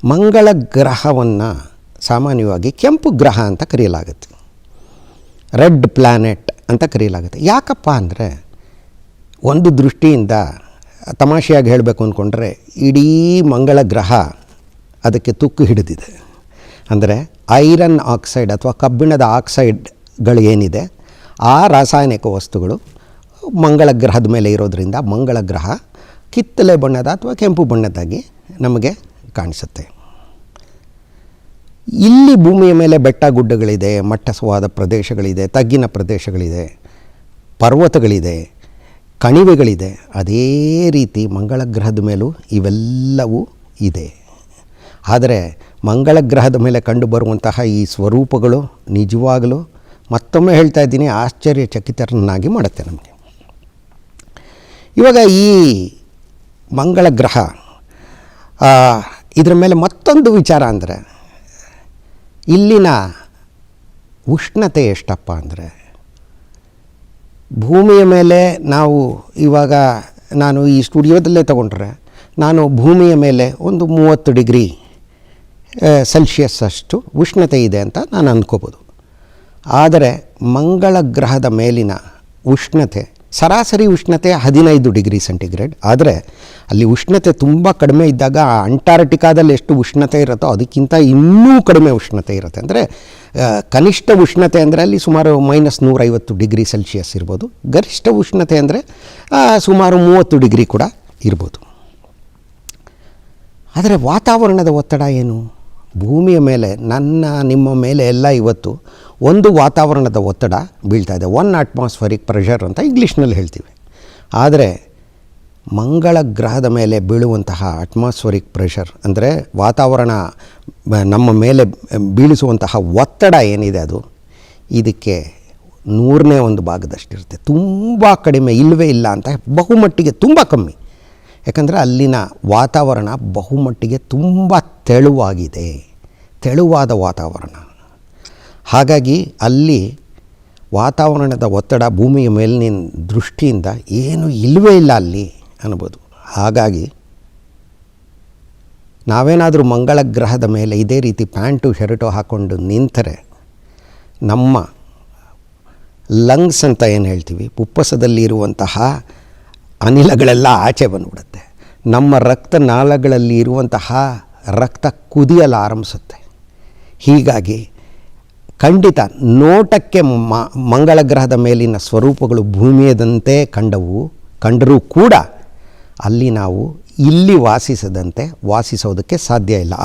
ಮಂಗಳ ಗ್ರಹವನ್ನು ಸಾಮಾನ್ಯವಾಗಿ ಕೆಂಪು ಗ್ರಹ ಅಂತ ಕರೆಯಲಾಗುತ್ತೆ, ರೆಡ್ ಪ್ಲ್ಯಾನೆಟ್ ಅಂತ ಕರೆಯಲಾಗುತ್ತೆ. ಯಾಕಪ್ಪ ಅಂದರೆ, ಒಂದು ದೃಷ್ಟಿಯಿಂದ ತಮಾಷೆಯಾಗಿ ಹೇಳಬೇಕು ಅಂದ್ಕೊಂಡ್ರೆ, ಇಡೀ ಮಂಗಳ ಗ್ರಹ ಅದಕ್ಕೆ ತುಕ್ಕು ಹಿಡಿದಿದೆ. ಅಂದರೆ ಐರನ್ ಆಕ್ಸೈಡ್ ಅಥವಾ ಕಬ್ಬಿಣದ ಆಕ್ಸೈಡ್ಗಳು ಏನಿದೆ, ಆ ರಾಸಾಯನಿಕ ವಸ್ತುಗಳು ಮಂಗಳ ಗ್ರಹದ ಮೇಲೆ ಇರೋದರಿಂದ ಮಂಗಳ ಗ್ರಹ ಕಿತ್ತಳೆ ಬಣ್ಣದ ಅಥವಾ ಕೆಂಪು ಬಣ್ಣದಾಗಿ ನಮಗೆ ಕಾಣಿಸುತ್ತೆ. ಇಲ್ಲಿ ಭೂಮಿಯ ಮೇಲೆ ಬೆಟ್ಟ ಗುಡ್ಡಗಳಿದೆ, ಮಟ್ಟಸವಾದ ಪ್ರದೇಶಗಳಿದೆ, ತಗ್ಗಿನ ಪ್ರದೇಶಗಳಿದೆ, ಪರ್ವತಗಳಿದೆ, ಕಣಿವೆಗಳಿದೆ. ಅದೇ ರೀತಿ ಮಂಗಳ ಗ್ರಹದ ಮೇಲೂ ಇವೆಲ್ಲವೂ ಇದೆ. ಆದರೆ ಮಂಗಳ ಗ್ರಹದ ಮೇಲೆ ಕಂಡುಬರುವಂತಹ ಈ ಸ್ವರೂಪಗಳು ನಿಜವಾಗಲೂ, ಮತ್ತೊಮ್ಮೆ ಹೇಳ್ತಾ ಇದ್ದೀನಿ, ಆಶ್ಚರ್ಯಚಕಿತರನ್ನಾಗಿ ಮಾಡುತ್ತೆ ನಮಗೆ. ಇವಾಗ ಈ ಮಂಗಳ ಗ್ರಹ ಇದರ ಮೇಲೆ ಮತ್ತೊಂದು ವಿಚಾರ ಅಂದರೆ, ಇಲ್ಲಿನ ಉಷ್ಣತೆ ಎಷ್ಟಪ್ಪ ಅಂದರೆ, ಭೂಮಿಯ ಮೇಲೆ ನಾವು ಇವಾಗ ನಾನು ಈ ಸ್ಟುಡಿಯೋದಲ್ಲೇ ತಗೊಂಡ್ರೆ ನಾನು ಭೂಮಿಯ ಮೇಲೆ ಒಂದು 30 ಡಿಗ್ರಿ ಸೆಲ್ಸಿಯಸ್ ಅಷ್ಟು ಉಷ್ಣತೆ ಇದೆ ಅಂತ ನಾನು ಅಂದ್ಕೋಬೋದು. ಆದರೆ ಮಂಗಳ ಗ್ರಹದ ಮೇಲಿನ ಉಷ್ಣತೆ, ಸರಾಸರಿ ಉಷ್ಣತೆ 15 ಡಿಗ್ರಿ ಸೆಂಟಿಗ್ರೇಡ್. ಆದರೆ ಅಲ್ಲಿ ಉಷ್ಣತೆ ತುಂಬ ಕಡಿಮೆ ಇದ್ದಾಗ ಅಂಟಾರ್ಟಿಕಾದಲ್ಲಿ ಎಷ್ಟು ಉಷ್ಣತೆ ಇರುತ್ತೋ ಅದಕ್ಕಿಂತ ಇನ್ನೂ ಕಡಿಮೆ ಉಷ್ಣತೆ ಇರುತ್ತೆ. ಅಂದರೆ ಕನಿಷ್ಠ ಉಷ್ಣತೆ ಅಂದರೆ ಅಲ್ಲಿ ಸುಮಾರು -150 ಡಿಗ್ರಿ ಸೆಲ್ಸಿಯಸ್ ಇರ್ಬೋದು. ಗರಿಷ್ಠ ಉಷ್ಣತೆ ಅಂದರೆ ಸುಮಾರು 30 ಡಿಗ್ರಿ ಕೂಡ ಇರ್ಬೋದು. ಆದರೆ ವಾತಾವರಣದ ಒತ್ತಡ ಏನು? ಭೂಮಿಯ ಮೇಲೆ, ನಿಮ್ಮ ಮೇಲೆ ಎಲ್ಲ ಇವತ್ತು ಒಂದು ವಾತಾವರಣದ ಒತ್ತಡ ಬೀಳ್ತಾ ಇದೆ. 1 ಅಟ್ಮಾಸ್ಫರಿಕ್ ಪ್ರೆಷರ್ ಅಂತ ಇಂಗ್ಲೀಷ್ನಲ್ಲಿ ಹೇಳ್ತೀವಿ. ಆದರೆ ಮಂಗಳ ಗ್ರಹದ ಮೇಲೆ ಬೀಳುವಂತಹ ಅಟ್ಮಾಸ್ಫರಿಕ್ ಪ್ರೆಷರ್ ಅಂದರೆ ವಾತಾವರಣ ನಮ್ಮ ಮೇಲೆ ಬೀಳಿಸುವಂತಹ ಒತ್ತಡ ಏನಿದೆ, ಅದು ಇದಕ್ಕೆ 100ನೇ 1 ಭಾಗದಷ್ಟಿರುತ್ತೆ. ತುಂಬ ಕಡಿಮೆ, ಇಲ್ಲವೇ ಇಲ್ಲ ಅಂತ, ಬಹುಮಟ್ಟಿಗೆ ತುಂಬ ಕಮ್ಮಿ. ಯಾಕಂದರೆ ಅಲ್ಲಿನ ವಾತಾವರಣ ಬಹುಮಟ್ಟಿಗೆ ತುಂಬ ತೆಳುವಾಗಿದೆ, ತೆಳುವಾದ ವಾತಾವರಣ. ಹಾಗಾಗಿ ಅಲ್ಲಿ ವಾತಾವರಣದ ಒತ್ತಡ ಭೂಮಿಯ ಮೇಲಿನ ದೃಷ್ಟಿಯಿಂದ ಏನು ಇಲ್ಲವೇ ಇಲ್ಲ ಅಲ್ಲಿ ಅನ್ಬೋದು. ಹಾಗಾಗಿ ನಾವೇನಾದರೂ ಮಂಗಳ ಗ್ರಹದ ಮೇಲೆ ಇದೇ ರೀತಿ ಪ್ಯಾಂಟು ಶರ್ಟು ಹಾಕ್ಕೊಂಡು ನಿಂತರೆ ನಮ್ಮ ಲಂಗ್ಸ್ ಅಂತ ಏನು ಹೇಳ್ತೀವಿ, ಪುಪ್ಪಸದಲ್ಲಿ ಇರುವಂತಹ ಅನಿಲಗಳೆಲ್ಲ ಆಚೆ ಬಂದುಬಿಡುತ್ತೆ. ನಮ್ಮ ರಕ್ತನಾಳಗಳಲ್ಲಿ ಇರುವಂತಹ ರಕ್ತ ಕುದಿಯಲು ಆರಂಭಿಸುತ್ತೆ. ಹೀಗಾಗಿ ಖಂಡಿತ ನೋಟಕ್ಕೆ ಮಂಗಳ ಗ್ರಹದ ಮೇಲಿನ ಸ್ವರೂಪಗಳು ಭೂಮಿಯದಂತೆ ಕಂಡರೂ ಕೂಡ ಅಲ್ಲಿ ನಾವು ಇಲ್ಲಿ ವಾಸಿಸದಂತೆ ವಾಸಿಸೋದಕ್ಕೆ ಸಾಧ್ಯ ಇಲ್ಲ.